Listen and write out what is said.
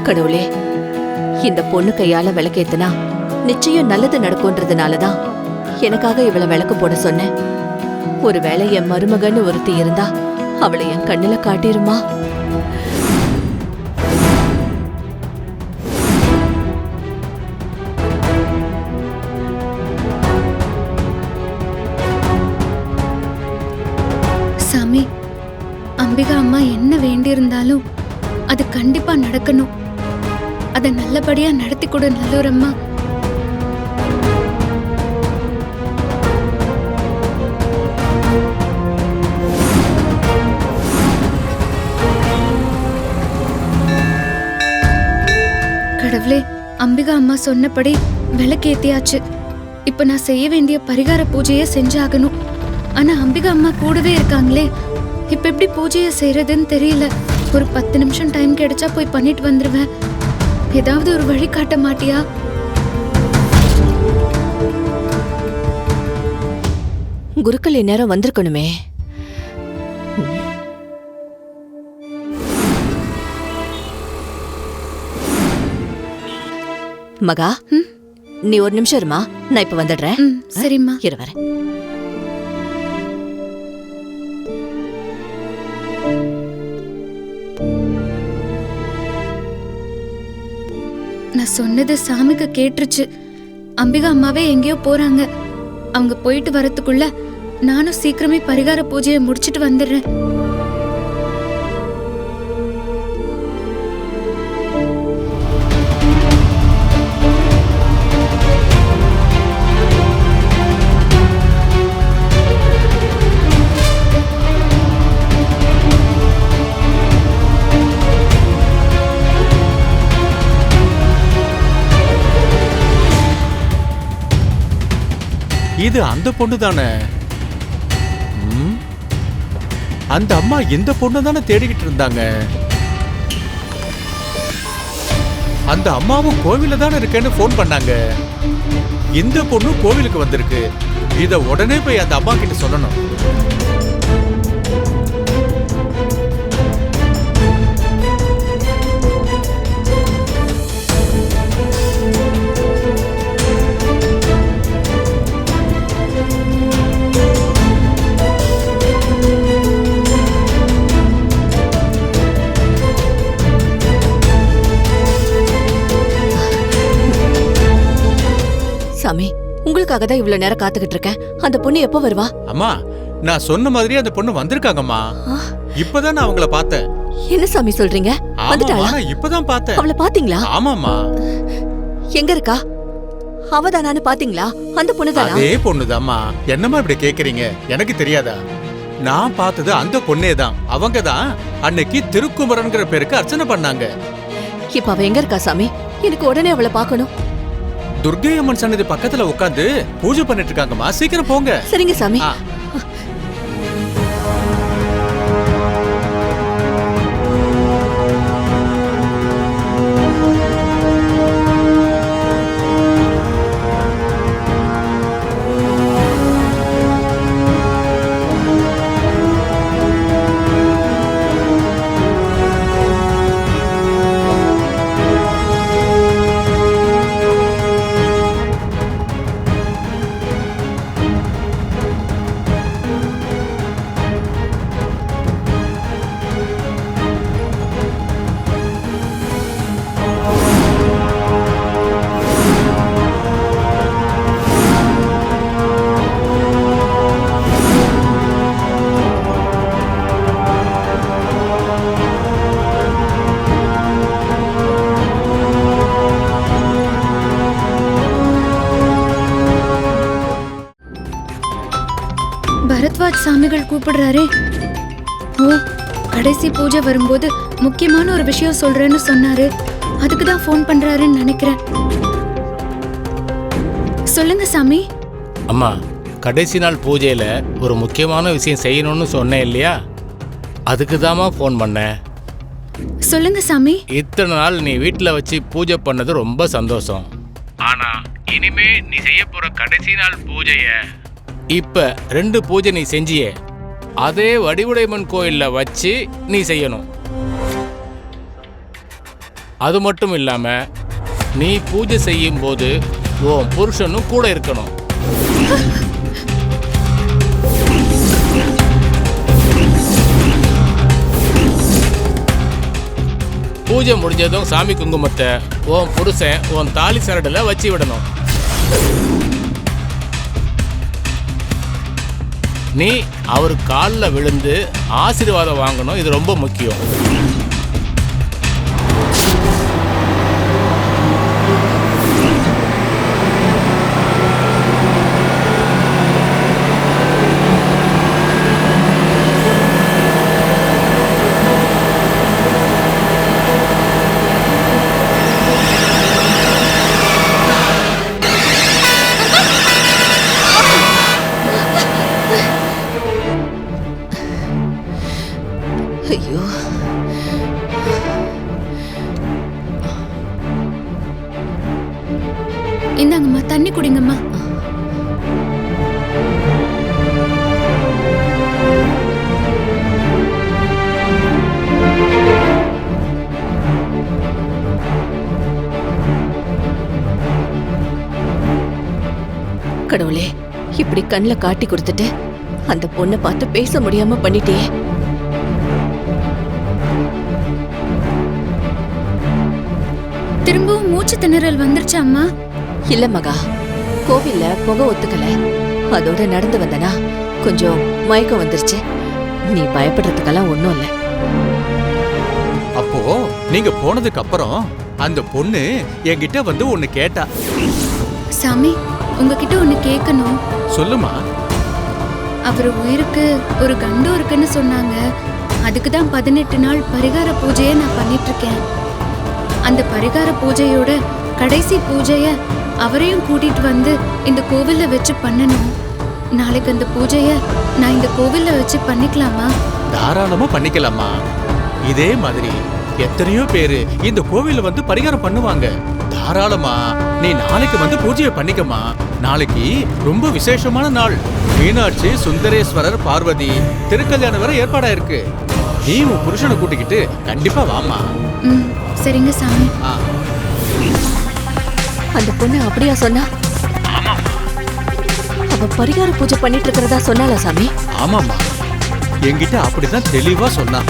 கடவுளே, இந்த பொண்ணு கையால விளக்கேத்துனா நிச்சயம் நல்லது நடக்கும்ன்றதுனாலதான் எனக்காக இவளை விளக்கு போட சொன்னேன். ஒருவேளை என் மருமகன்னு ஒருத்தி இருந்தா அவளை என் கண்ணுல காட்டிருமா? சாமி, அம்பிகா அம்மா என்ன வேண்டியிருந்தாலும் அது கண்டிப்பா நடக்கணும். அதை நல்லபடியா நடத்தி கொடு நல்லூரம்மா. கடவுளே, அம்பிகா அம்மா சொன்னபடி விளக்கேத்தியாச்சு. இப்ப நான் செய்ய வேண்டிய பரிகார பூஜையை செஞ்சாகணும். ஆனா அம்பிகா அம்மா கூடவே இருக்காங்களே, இப்ப எப்படி பூஜையை செய்யறதுன்னு தெரியல. ஒரு 10 நிமிஷம் டைம் கிடைச்சா போய் பண்ணிட்டு வந்துருவேன். ஏதாவது ஒரு வழி காட்ட மாட்டியா? குருக்கள் இந்நேரம் வந்திருக்கணுமே. மகா, நீ ஒரு நிமிஷம் இருமா, நான் இப்ப வந்துடுறேன். சரிம்மா, இரு வரேன். நான் சொன்னது சாமிக்கு கேட்டுருச்சு. அம்பிகா அம்மாவே எங்கேயோ போறாங்க. அவங்க போயிட்டு வரதுக்குள்ள நானும் சீக்கிரமே பரிகார பூஜையை முடிச்சிட்டு வந்துடுறேன். இது அந்த பொண்ணு தானே? அந்த அம்மா இந்த பொண்ணு தானே தேடிக்கிட்டு இருந்தாங்க. அந்த அம்மாவும் கோவில தானே இருக்கேன்னு போன் பண்ணாங்க. இந்த பொண்ணு கோவிலுக்கு வந்திருக்கு. இத உடனே போய் அந்த அம்மா கிட்ட சொல்லணும். சாமி, உங்களுக்காக தான் இவ்வளவு நேரம் காத்துக்கிட்டு இருக்கேன். அந்த பொண்ணு எப்போ வருவா? அம்மா, நான் சொன்ன மாதிரி அந்த பொண்ணு வந்திருக்காங்கம்மா. இப்பதான் நான் அவங்கள பார்த்தேன். என்ன சாமி சொல்றீங்க? வந்துட்டாளா? இப்பதான் பார்த்தேன். அவளை பாத்தீங்களா? ஆமாம்மா. எங்க இருக்கா? அவதானான்னு பாத்தீங்களா? அந்த பொண்ணுதானா? அதே பொண்ணுதாம்மா. என்னம்மா இப்படி கேக்குறீங்க? எனக்கு தெரியாதா? நான் பார்த்தது அந்த பொண்ணே தான். அவங்க தான் அன்னைக்கு திருக்குமரன்ங்கிற பேருக்கு அர்ச்சனை பண்ணாங்க. இப்ப அவ எங்க இருக்கா சாமி? எனக்கு உடனே அவளை பார்க்கணும். துர்கை அம்மன் சன்னதி பக்கத்துல உட்காந்து பூஜை பண்ணிட்டு இருக்காங்கம்மா. சீக்கிரம் போங்க. சரிங்க சாமி. பரத்வாஜ் சாமிகள் கூப்பிடுறாரே. ஓ, கடைசி பூஜை வரும்போது முக்கியமான ஒரு விஷயம் சொல்றேன்னு சொன்னாரு. அதுக்கு தான் ஃபோன் பண்றாருன்னு நினைக்கிறேன். சொல்லுங்க சாமி. அம்மா, கடைசி நாள் பூஜையில ஒரு முக்கியமான விஷயம் செய்யணும்னு சொன்னேன் இல்லையா? அதுக்கு தாம்மா ஃபோன் பண்ணேன். சொல்லுங்க சாமி. இத்தனை நாள் நீ வீட்டில் வச்சு பூஜை பண்ணது ரொம்ப சந்தோஷம். ஆனா இனிமே நீ செய்ய போற கடைசி நாள் பூஜைய இப்ப 2 பூஜை நீ செஞ்சியே, அதே வடிவுடையம்மன் கோயில்ல வச்சு நீ செய்யணும். அது மட்டும் இல்லாம நீ பூஜை செய்யும் போது உன் புருஷனும் கூட இருக்கணும். பூஜை முடிஞ்சதும் சாமி குங்குமத்தை உன் புருஷன் உன் தாலி சரடுல வச்சு விடணும். நீ அவர் காலில் விழுந்து ஆசீர்வாதம் வாங்கணும். இது ரொம்ப முக்கியம். ஐயோ, இந்தாங்கம்மா, தண்ணி குடிங்கம்மா. கடவுளே, இப்படி கண்ணுல காட்டி கொடுத்துட்டு அந்த பொண்ணை பார்த்து பேச முடியாம பண்ணிட்டே. திரும்பவும் மூச்சு திணறல் வந்துருச்சு அம்மா? இல்ல மகா, கோவில்ல புகை ஒத்துக்கல, அதோட நடந்து வந்தனா கொஞ்சம் மயக்கம் வந்துருச்சு. நீ பயப்படுறதுக்கெல்லாம் ஒண்ணும் இல்ல. அப்போ நீங்க போனதுக்கு அப்புறம் அந்த பொண்ணு என்கிட்ட வந்து ஒன்னு கேட்டா. சாமி, உங்ககிட்ட ஒண்ணு கேட்கணும். சொல்லுமா. அவர் உயிருக்கு ஒரு கண்டம் இருக்குன்னு சொன்னாங்க. அதுக்கு தான் 18 நாள் பரிகார பூஜையை நான் பண்ணிட்டு இருக்கேன். அந்த பரிகார பூஜையோட கடைசி பூஜைய அவரையும் கூட்டிட்டு வந்து இந்த கோவில்ல வச்சு பண்ணணும். நாளைக்கு அந்த பூஜைய நான் இந்த கோவில்ல வச்சு பண்ணிக்கலாமா? தாராளமா பண்ணிக்கலாமா. இதே மாதிரி எத்தனையோ பேரு இந்த கோவில்ல வந்து பரிகாரம் பண்ணுவாங்க. தாராளமா நீ நாளைக்கு வந்து பூஜையை பண்ணிக்கமா. நாளைக்கு ரொம்ப விசேஷமான நாள். மீனாட்சி சுந்தரேஸ்வரர் பார்வதி திருக்கல்யாணம் வரை ஏற்பாடா இருக்கு. நீ உன் புருஷனை கூட்டிக்கிட்டு கண்டிப்பா வாமா. சரிங்க சாமி. அந்த பொண்ணு அப்படியா சொன்னா? அவ பரிகார பூஜை பண்ணிட்டு இருக்கிறதா சொன்னாலா சாமி? ஆமாமா, என்கிட்ட அப்படிதான் தெளிவா சொன்னா.